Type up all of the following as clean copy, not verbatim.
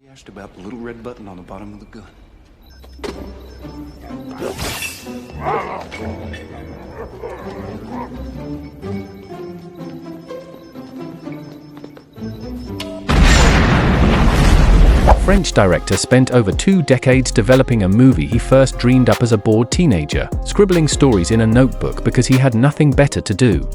He asked about the little red button on the bottom of the gun. French director spent over 2 decades developing a movie he first dreamed up as a bored teenager, scribbling stories in a notebook because he had nothing better to do.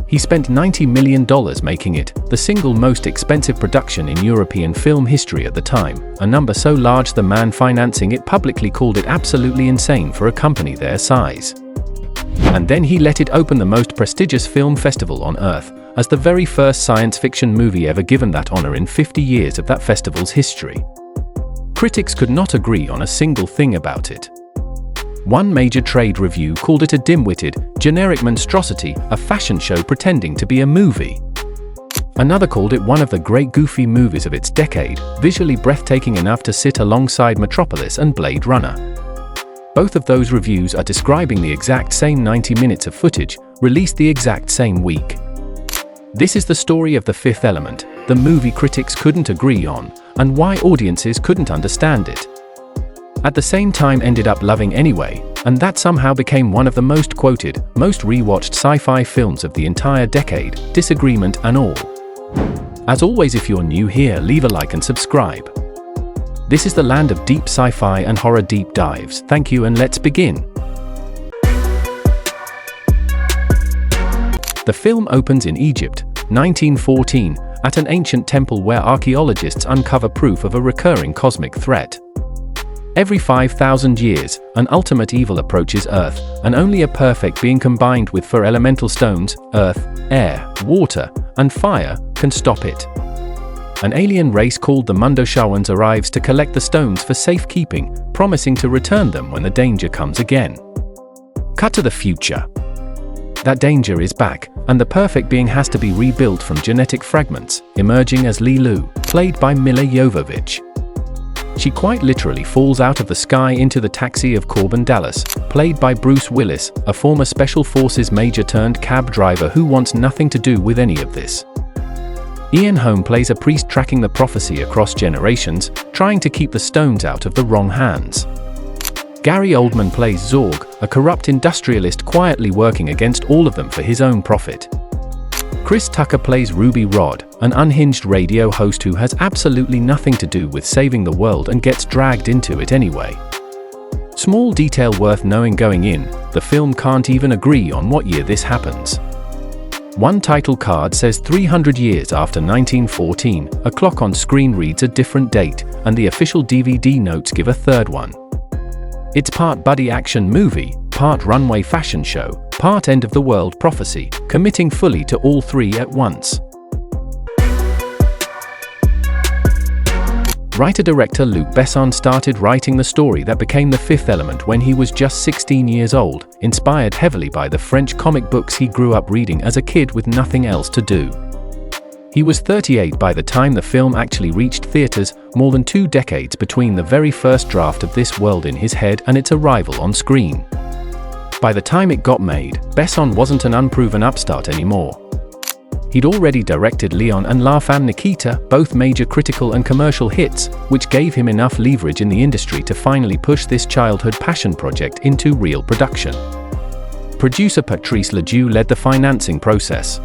He spent $90 million making it, the single most expensive production in European film history at the time, a number so large the man financing it publicly called it absolutely insane for a company their size. And then he let it open the most prestigious film festival on Earth, as the very first science fiction movie ever given that honor in 50 years of that festival's history. Critics could not agree on a single thing about it. One major trade review called it a dim-witted, generic monstrosity, a fashion show pretending to be a movie. Another called it one of the great goofy movies of its decade, visually breathtaking enough to sit alongside Metropolis and Blade Runner. Both of those reviews are describing the exact same 90 minutes of footage, released the exact same week. This is the story of The Fifth Element, the movie critics couldn't agree on, and why audiences couldn't understand it. At the same time ended up loving anyway, and that somehow became one of the most quoted, most rewatched sci-fi films of the entire decade, disagreement and all. As always, if you're new here, leave a like and subscribe. This is the land of deep sci-fi and horror deep dives. Thank you, and let's begin. The film opens in Egypt, 1914, at an ancient temple where archaeologists uncover proof of a recurring cosmic threat. Every 5,000 years, an ultimate evil approaches Earth, and only a perfect being combined with 4 elemental stones, earth, air, water, and fire, can stop it. An alien race called the Mundoshawans arrives to collect the stones for safekeeping, promising to return them when the danger comes again. Cut to the future. That danger is back, and the perfect being has to be rebuilt from genetic fragments, emerging as Lilu, played by Milla Jovovich. She quite literally falls out of the sky into the taxi of Corbin Dallas, played by Bruce Willis, a former Special Forces major turned cab driver who wants nothing to do with any of this. Ian Holm plays a priest tracking the prophecy across generations, trying to keep the stones out of the wrong hands. Gary Oldman plays Zorg, a corrupt industrialist quietly working against all of them for his own profit. Chris Tucker plays Ruby Rod, an unhinged radio host who has absolutely nothing to do with saving the world and gets dragged into it anyway. Small detail worth knowing going in, the film can't even agree on what year this happens. One title card says 300 years after 1914, a clock on screen reads a different date, and the official DVD notes give a third one. It's part buddy action movie, part runway fashion show, part end-of-the-world prophecy, committing fully to all 3 at once. Writer-director Luc Besson started writing the story that became The Fifth Element when he was just 16 years old, inspired heavily by the French comic books he grew up reading as a kid with nothing else to do. He was 38 by the time the film actually reached theaters, more than 2 decades between the very first draft of this world in his head and its arrival on screen. By the time it got made, Besson wasn't an unproven upstart anymore. He'd already directed Leon and La Femme Nikita, both major critical and commercial hits, which gave him enough leverage in the industry to finally push this childhood passion project into real production. Producer Patrice Ledoux led the financing process,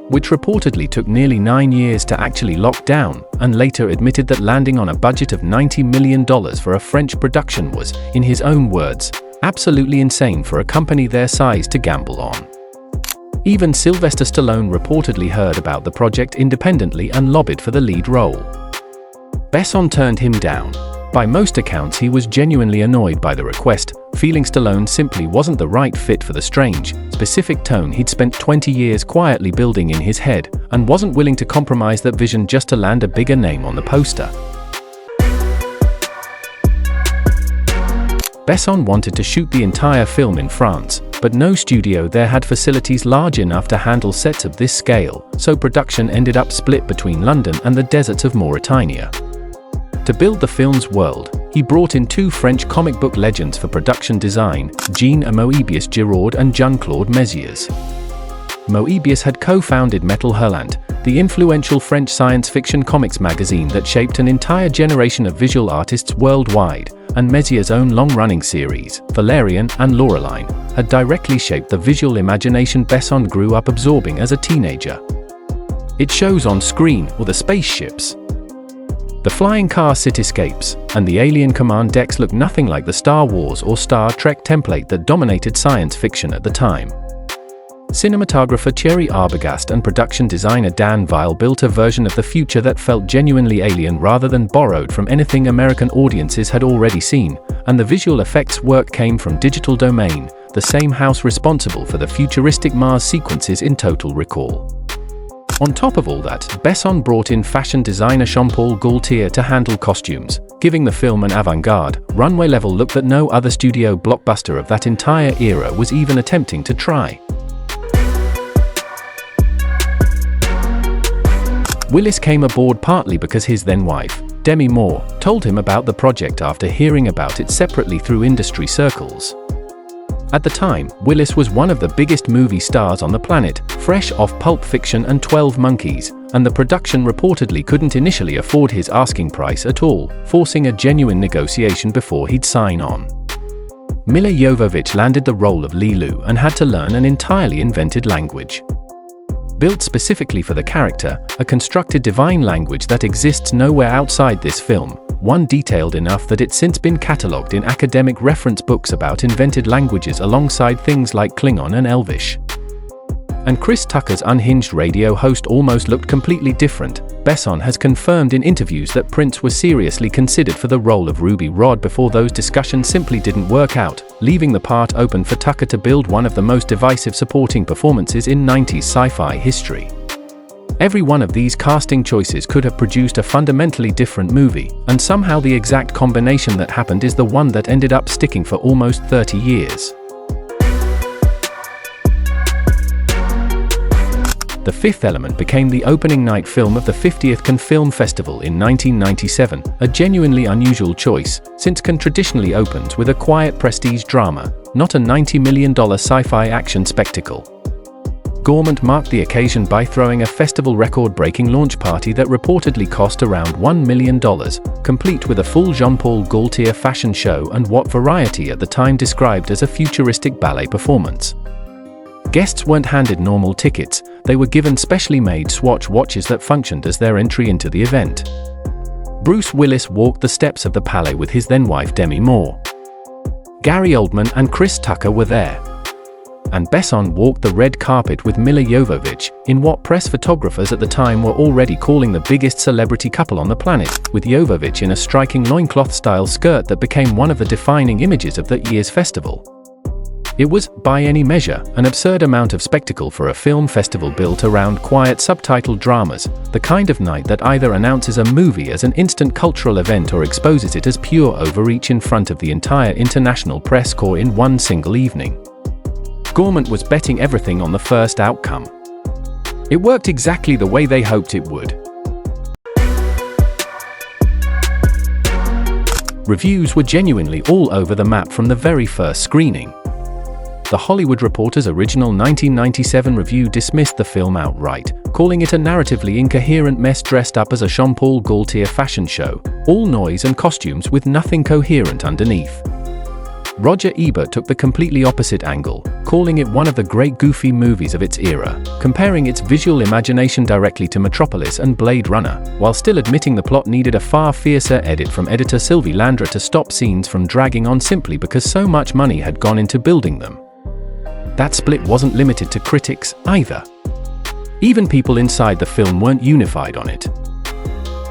which reportedly took nearly 9 years to actually lock down, and later admitted that landing on a budget of $90 million for a French production was, in his own words, absolutely insane for a company their size to gamble on. Even Sylvester Stallone reportedly heard about the project independently and lobbied for the lead role. Besson turned him down. By most accounts, he was genuinely annoyed by the request, feeling Stallone simply wasn't the right fit for the strange, specific tone he'd spent 20 years quietly building in his head, and wasn't willing to compromise that vision just to land a bigger name on the poster. Besson wanted to shoot the entire film in France, but no studio there had facilities large enough to handle sets of this scale, so production ended up split between London and the deserts of Mauritania. To build the film's world, he brought in 2 French comic book legends for production design, Jean Moebius Giraud and Jean-Claude Messières. Moebius had co-founded Metal Hurlant, the influential French science fiction comics magazine that shaped an entire generation of visual artists worldwide, and Mezier's own long-running series, Valerian and Laureline, had directly shaped the visual imagination Besson grew up absorbing as a teenager. Its shows on screen were the spaceships, the flying car cityscapes, and the alien command decks looked nothing like the Star Wars or Star Trek template that dominated science fiction at the time. Cinematographer Thierry Arbogast and production designer Dan Weil built a version of the future that felt genuinely alien rather than borrowed from anything American audiences had already seen, and the visual effects work came from Digital Domain, the same house responsible for the futuristic Mars sequences in Total Recall. On top of all that, Besson brought in fashion designer Jean-Paul Gaultier to handle costumes, giving the film an avant-garde, runway-level look that no other studio blockbuster of that entire era was even attempting to try. Willis came aboard partly because his then-wife, Demi Moore, told him about the project after hearing about it separately through industry circles. At the time, Willis was one of the biggest movie stars on the planet, fresh off Pulp Fiction and 12 Monkeys, and the production reportedly couldn't initially afford his asking price at all, forcing a genuine negotiation before he'd sign on. Milla Jovovich landed the role of Lilu and had to learn an entirely invented language. Built specifically for the character, a constructed divine language that exists nowhere outside this film, one detailed enough that it's since been catalogued in academic reference books about invented languages alongside things like Klingon and Elvish. And Chris Tucker's unhinged radio host almost looked completely different. Besson has confirmed in interviews that Prince was seriously considered for the role of Ruby Rhod before those discussions simply didn't work out, leaving the part open for Tucker to build one of the most divisive supporting performances in 90s sci-fi history. Every one of these casting choices could have produced a fundamentally different movie, and somehow the exact combination that happened is the one that ended up sticking for almost 30 years. The Fifth Element became the opening night film of the 50th Cannes Film Festival in 1997, a genuinely unusual choice, since Cannes traditionally opens with a quiet prestige drama, not a $90 million sci-fi action spectacle. Gaumont marked the occasion by throwing a festival record-breaking launch party that reportedly cost around $1 million, complete with a full Jean-Paul Gaultier fashion show and what Variety at the time described as a futuristic ballet performance. Guests weren't handed normal tickets, they were given specially made Swatch watches that functioned as their entry into the event. Bruce Willis walked the steps of the Palais with his then-wife Demi Moore. Gary Oldman and Chris Tucker were there. And Besson walked the red carpet with Milla Jovovich, in what press photographers at the time were already calling the biggest celebrity couple on the planet, with Jovovich in a striking loincloth-style skirt that became one of the defining images of that year's festival. It was, by any measure, an absurd amount of spectacle for a film festival built around quiet subtitled dramas, the kind of night that either announces a movie as an instant cultural event or exposes it as pure overreach in front of the entire international press corps in one single evening. Gaumont was betting everything on the first outcome. It worked exactly the way they hoped it would. Reviews were genuinely all over the map from the very first screening. The Hollywood Reporter's original 1997 review dismissed the film outright, calling it a narratively incoherent mess dressed up as a Jean-Paul Gaultier fashion show, all noise and costumes with nothing coherent underneath. Roger Ebert took the completely opposite angle, calling it one of the great goofy movies of its era, comparing its visual imagination directly to Metropolis and Blade Runner, while still admitting the plot needed a far fiercer edit from editor Sylvie Landra to stop scenes from dragging on simply because so much money had gone into building them. That split wasn't limited to critics, either. Even people inside the film weren't unified on it.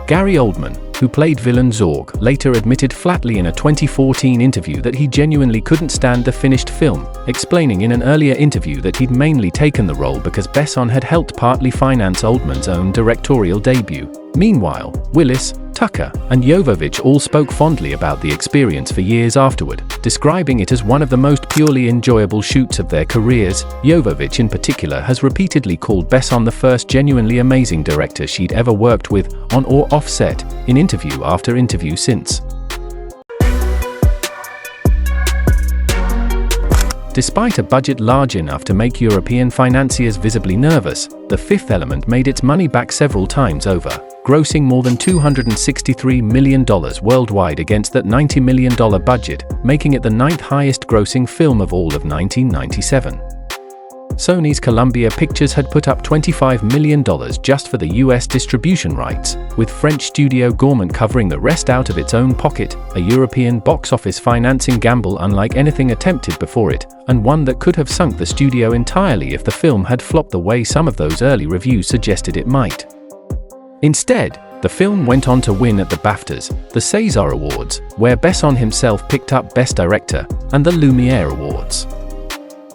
Gary Oldman, who played villain Zorg, later admitted flatly in a 2014 interview that he genuinely couldn't stand the finished film, explaining in an earlier interview that he'd mainly taken the role because Besson had helped partly finance Oldman's own directorial debut. Meanwhile, Willis, Tucker, and Jovovich all spoke fondly about the experience for years afterward, describing it as one of the most purely enjoyable shoots of their careers. Jovovich in particular has repeatedly called Besson the first genuinely amazing director she'd ever worked with, on or off set, in interview after interview since. Despite a budget large enough to make European financiers visibly nervous, The Fifth Element made its money back several times over, grossing more than $263 million worldwide against that $90 million budget, making it the 9th highest grossing film of all of 1997. Sony's Columbia Pictures had put up $25 million just for the US distribution rights, with French studio Gaumont covering the rest out of its own pocket, a European box office financing gamble unlike anything attempted before it, and one that could have sunk the studio entirely if the film had flopped the way some of those early reviews suggested it might. Instead, the film went on to win at the BAFTAs, the César Awards, where Besson himself picked up Best Director, and the Lumière Awards.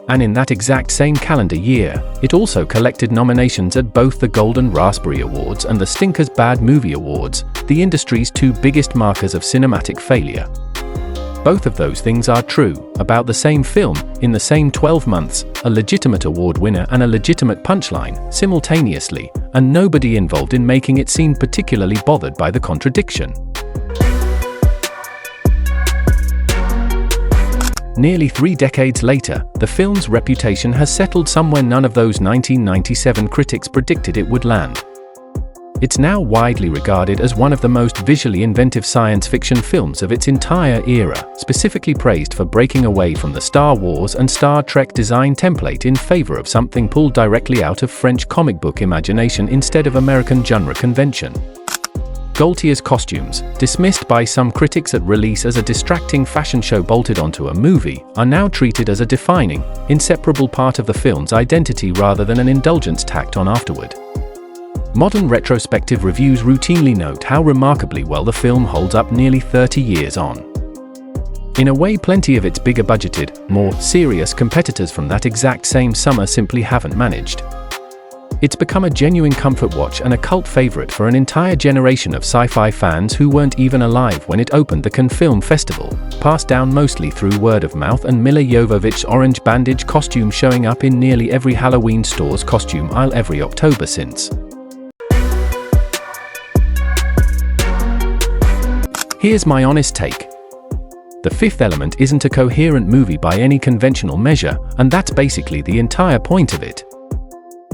And in that exact same calendar year, it also collected nominations at both the Golden Raspberry Awards and the Stinkers Bad Movie Awards, the industry's two biggest markers of cinematic failure. Both of those things are true about the same film, in the same 12 months, a legitimate award winner and a legitimate punchline, simultaneously, and nobody involved in making it seem particularly bothered by the contradiction. Nearly 3 decades later, the film's reputation has settled somewhere none of those 1997 critics predicted it would land. It's now widely regarded as one of the most visually inventive science fiction films of its entire era, specifically praised for breaking away from the Star Wars and Star Trek design template in favor of something pulled directly out of French comic book imagination instead of American genre convention. Gaultier's costumes, dismissed by some critics at release as a distracting fashion show bolted onto a movie, are now treated as a defining, inseparable part of the film's identity rather than an indulgence tacked on afterward. Modern retrospective reviews routinely note how remarkably well the film holds up nearly 30 years on. In a way, plenty of its bigger budgeted, more serious competitors from that exact same summer simply haven't managed. It's become a genuine comfort watch and a cult favorite for an entire generation of sci-fi fans who weren't even alive when it opened the Cannes Film Festival, passed down mostly through word of mouth and Milla Jovovich's orange bandage costume showing up in nearly every Halloween store's costume aisle every October since. Here's my honest take. The Fifth Element isn't a coherent movie by any conventional measure, and that's basically the entire point of it.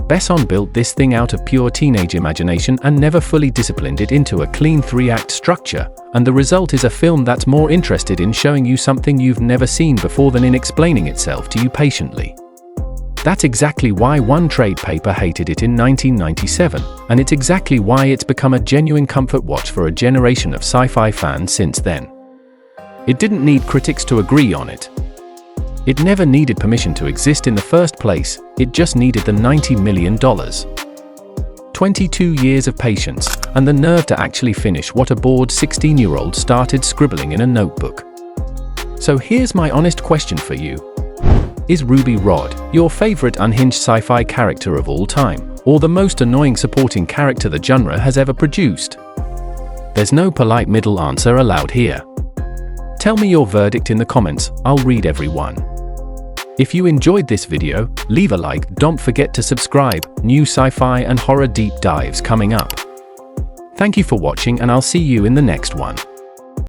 Besson built this thing out of pure teenage imagination and never fully disciplined it into a clean 3-act structure, and the result is a film that's more interested in showing you something you've never seen before than in explaining itself to you patiently. That's exactly why one trade paper hated it in 1997, and it's exactly why it's become a genuine comfort watch for a generation of sci-fi fans since then. It didn't need critics to agree on it. It never needed permission to exist in the first place, it just needed the $90 million. 22 years of patience, and the nerve to actually finish what a bored 16-year-old started scribbling in a notebook. So here's my honest question for you. Is Ruby Rhod your favorite unhinged sci-fi character of all time, or the most annoying supporting character the genre has ever produced? There's no polite middle answer allowed here. Tell me your verdict in the comments, I'll read every one. If you enjoyed this video, leave a like, don't forget to subscribe, new sci-fi and horror deep dives coming up. Thank you for watching and I'll see you in the next one.